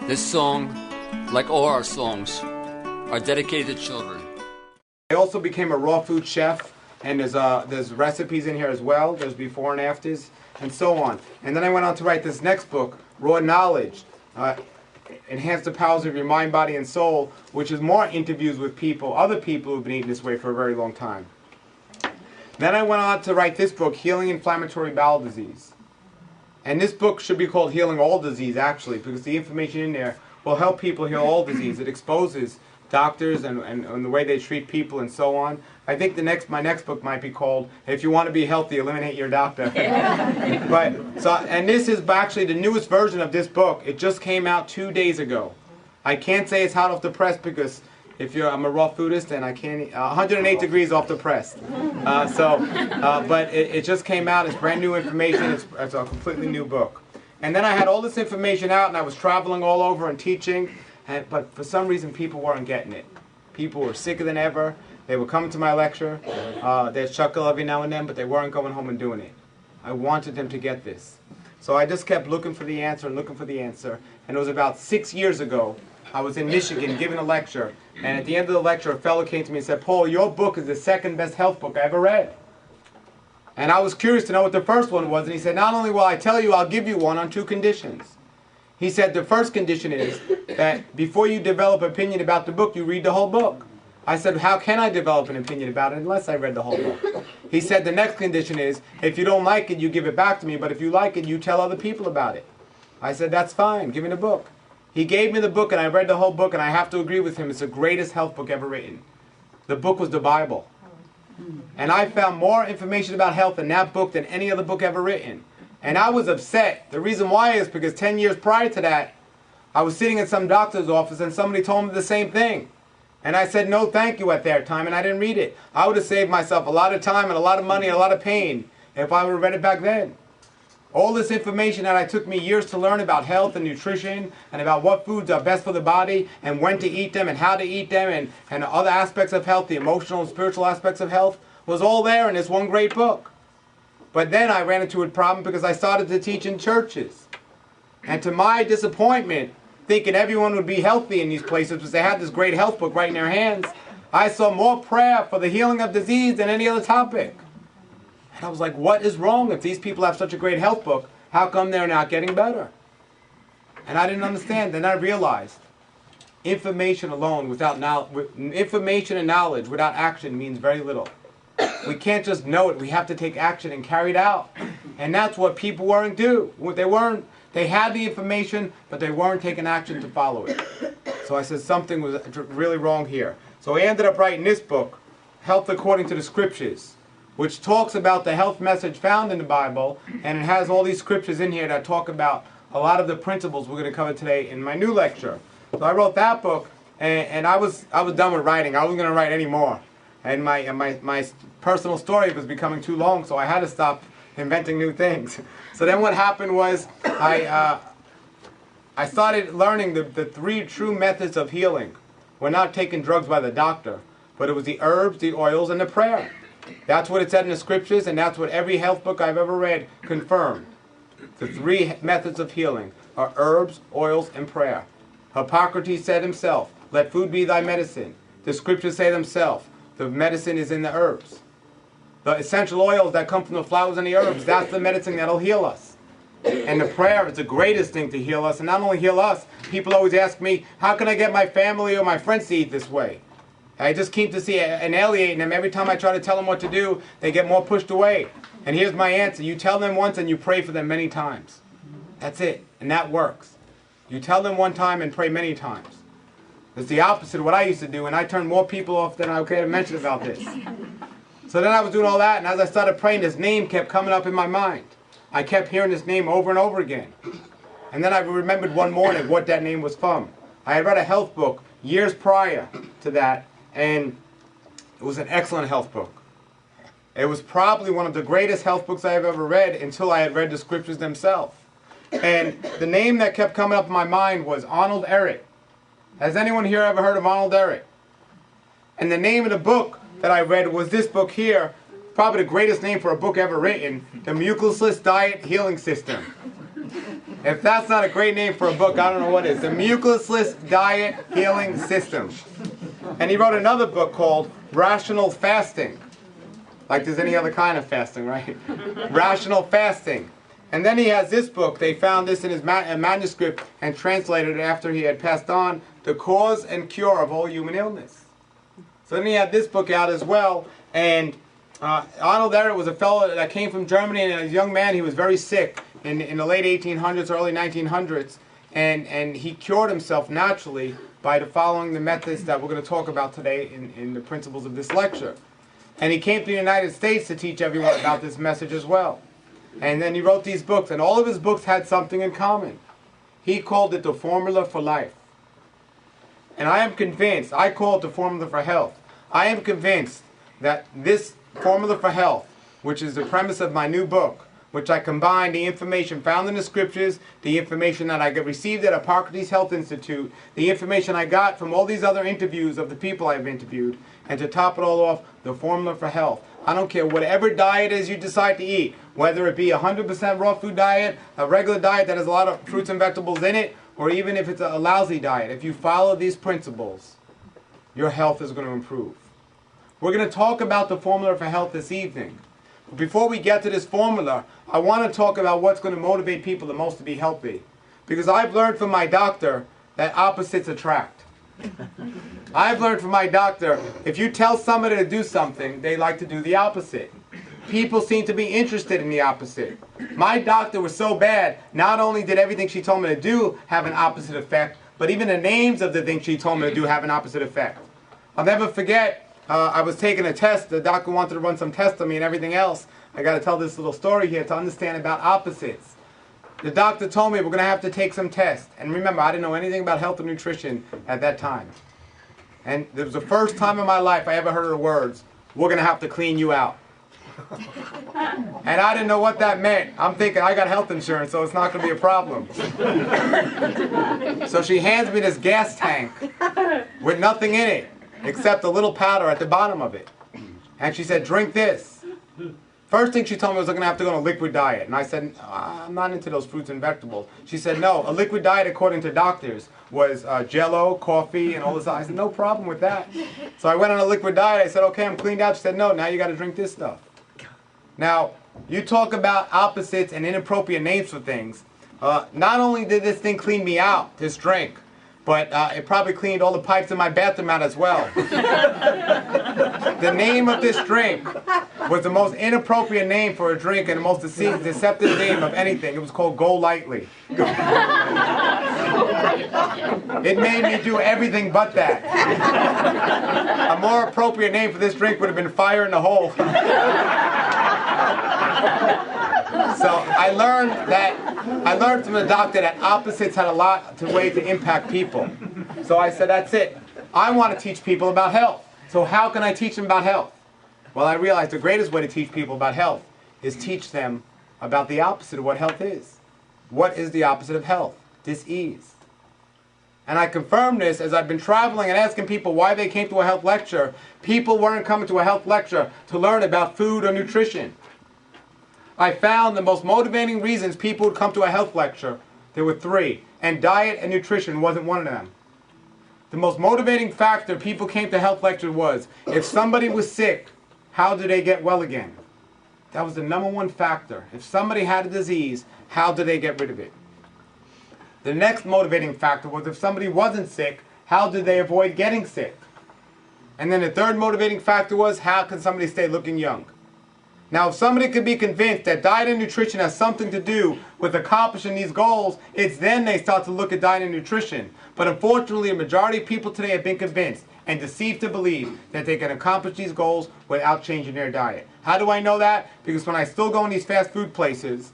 This song, like all our songs, are dedicated to children. I also became a raw food chef, and there's recipes in here as well. There's before and afters, and so on. And then I went on to write this next book, Raw Knowledge, Enhance the Powers of Your Mind, Body, and Soul, which is more interviews with people, other people who've been eating this way for a very long time. Then I went on to write this book, Healing Inflammatory Bowel Disease. And this book should be called Healing All Disease, actually, because the information in there will help people heal all disease. It exposes doctors and the way they treat people and so on. I think my next book might be called If You Want to Be Healthy, Eliminate Your Doctor. And this is actually the newest version of this book. It just came out 2 days ago. I can't say it's hot off the press because I'm a raw foodist and I can't 108 degrees off the press. But it just came out. It's brand new information. It's a completely new book. And then I had all this information out and I was traveling all over and teaching. But for some reason, people weren't getting it. People were sicker than ever. They were coming to my lecture. They'd chuckle every now and then, but they weren't going home and doing it. I wanted them to get this. So I just kept looking for the answer and looking for the answer. And it was about 6 years ago. I was in Michigan giving a lecture. And at the end of the lecture, a fellow came to me and said, "Paul, your book is the second best health book I ever read." And I was curious to know what the first one was. And he said, "Not only will I tell you, I'll give you one on 2 conditions." He said the first condition is that before you develop an opinion about the book, you read the whole book. I said, "How can I develop an opinion about it unless I read the whole book?" He said the next condition is, if you don't like it, you give it back to me, but if you like it, you tell other people about it. I said, "That's fine, give me the book." He gave me the book and I read the whole book, and I have to agree with him, it's the greatest health book ever written. The book was the Bible. And I found more information about health in that book than any other book ever written. And I was upset. The reason why is because 10 years prior to that, I was sitting in some doctor's office and somebody told me the same thing. And I said no thank you at that time and I didn't read it. I would have saved myself a lot of time and a lot of money and a lot of pain if I would have read it back then. All this information that it took me years to learn about health and nutrition and about what foods are best for the body and when to eat them and how to eat them and other aspects of health, the emotional and spiritual aspects of health, was all there in this one great book. But then I ran into a problem because I started to teach in churches. And to my disappointment, thinking everyone would be healthy in these places because they had this great health book right in their hands, I saw more prayer for the healing of disease than any other topic. And I was like, what is wrong? If these people have such a great health book, how come they're not getting better? And I didn't understand. Then I realized information alone without information and knowledge without action means very little. We can't just know it. We have to take action and carry it out. And that's what people weren't doing. They had the information, but they weren't taking action to follow it. So I said something was really wrong here. So I ended up writing this book, Health According to the Scriptures, which talks about the health message found in the Bible, and it has all these scriptures in here that talk about a lot of the principles we're going to cover today in my new lecture. So I wrote that book, and I was done with writing. I wasn't going to write any more. And my personal story was becoming too long, so I had to stop inventing new things. So then what happened was I started learning the 3 true methods of healing. We're not taking drugs by the doctor, but it was the herbs, the oils, and the prayer. That's what it said in the scriptures, and that's what every health book I've ever read confirmed. The 3 methods of healing are herbs, oils, and prayer. Hippocrates said himself, "Let food be thy medicine." The scriptures say themselves, the medicine is in the herbs. The essential oils that come from the flowers and the herbs, that's the medicine that'll heal us. And the prayer is the greatest thing to heal us. And not only heal us, people always ask me, how can I get my family or my friends to eat this way? I just keep to see annihilating them. Every time I try to tell them what to do, they get more pushed away. And here's my answer. You tell them once and you pray for them many times. That's it. And that works. You tell them one time and pray many times. It's the opposite of what I used to do, and I turned more people off than I care to mention about this. So then I was doing all that, and as I started praying, this name kept coming up in my mind. I kept hearing this name over and over again. And then I remembered one morning what that name was from. I had read a health book years prior to that, and it was an excellent health book. It was probably one of the greatest health books I have ever read until I had read the scriptures themselves. And the name that kept coming up in my mind was Arnold Ehret. Has anyone here ever heard of Arnold Ehret? And the name of the book that I read was this book here, probably the greatest name for a book ever written, The Mucusless Diet Healing System. If that's not a great name for a book, I don't know what is. The Mucusless Diet Healing System. And he wrote another book called Rational Fasting. Like there's any other kind of fasting, right? Rational Fasting. And then he has this book. They found this in his manuscript and translated it after he had passed on, The Cause and Cure of All Human Illness. So then he had this book out as well. And Arnold Ehret was a fellow that came from Germany, and as a young man he was very sick in the late 1800s, early 1900s. And he cured himself naturally by following the methods that we're going to talk about today in the principles of this lecture. And he came to the United States to teach everyone about this message as well. And then he wrote these books, and all of his books had something in common. He called it the formula for life. And I am convinced, I call it the formula for health. I am convinced that this formula for health, which is the premise of my new book, which I combine the information found in the scriptures, the information that I received at Hippocrates Health Institute, the information I got from all these other interviews of the people I've interviewed, and to top it all off, the formula for health. I don't care whatever diet is you decide to eat, whether it be a 100% raw food diet, a regular diet that has a lot of fruits and vegetables in it, or even if it's a lousy diet. If you follow these principles, your health is going to improve. We're going to talk about the formula for health this evening. Before we get to this formula, I want to talk about what's going to motivate people the most to be healthy. Because I've learned from my doctor that opposites attract. I've learned from my doctor, if you tell somebody to do something, they like to do the opposite. People seem to be interested in the opposite. My doctor was so bad, not only did everything she told me to do have an opposite effect, but even the names of the things she told me to do have an opposite effect. I'll never forget, I was taking a test. The doctor wanted to run some tests on me and everything else. I got to tell this little story here to understand about opposites. The doctor told me we're going to have to take some tests. And remember, I didn't know anything about health and nutrition at that time. And it was the first time in my life I ever heard of the words, we're going to have to clean you out. And I didn't know what that meant. I'm thinking, I got health insurance, so it's not going to be a problem. So she hands me this gas tank with nothing in it, except a little powder at the bottom of it. And she said, drink this. First thing she told me was I'm going to have to go on a liquid diet. And I said, I'm not into those fruits and vegetables. She said, no, a liquid diet, according to doctors, was Jell-O, coffee, and all this. I said, no problem with that. So I went on a liquid diet. I said, okay, I'm cleaned out. She said, no, now you got to drink this stuff. Now, you talk about opposites and inappropriate names for things. Not only did this thing clean me out, this drink, but it probably cleaned all the pipes in my bathroom out as well. The name of this drink was the most inappropriate name for a drink and the most deceptive name of anything. It was called Go Lightly. It made me do everything but that. A more appropriate name for this drink would have been Fire in the Hole. So I learned from the doctor that opposites had a lot of way to impact people. So I said, that's it. I want to teach people about health. So how can I teach them about health? Well, I realized the greatest way to teach people about health is teach them about the opposite of what health is. What is the opposite of health? Dis-ease. And I confirmed this as I've been traveling and asking people why they came to a health lecture. People weren't coming to a health lecture to learn about food or nutrition. I found the most motivating reasons people would come to a health lecture, there were three, and diet and nutrition wasn't one of them. The most motivating factor people came to health lecture was, if somebody was sick, how do they get well again? That was the number one factor. If somebody had a disease, how do they get rid of it? The next motivating factor was, if somebody wasn't sick, how did they avoid getting sick? And then the third motivating factor was, how can somebody stay looking young? Now, if somebody could be convinced that diet and nutrition has something to do with accomplishing these goals, it's then they start to look at diet and nutrition. But unfortunately, a majority of people today have been convinced and deceived to believe that they can accomplish these goals without changing their diet. How do I know that? Because when I still go in these fast food places,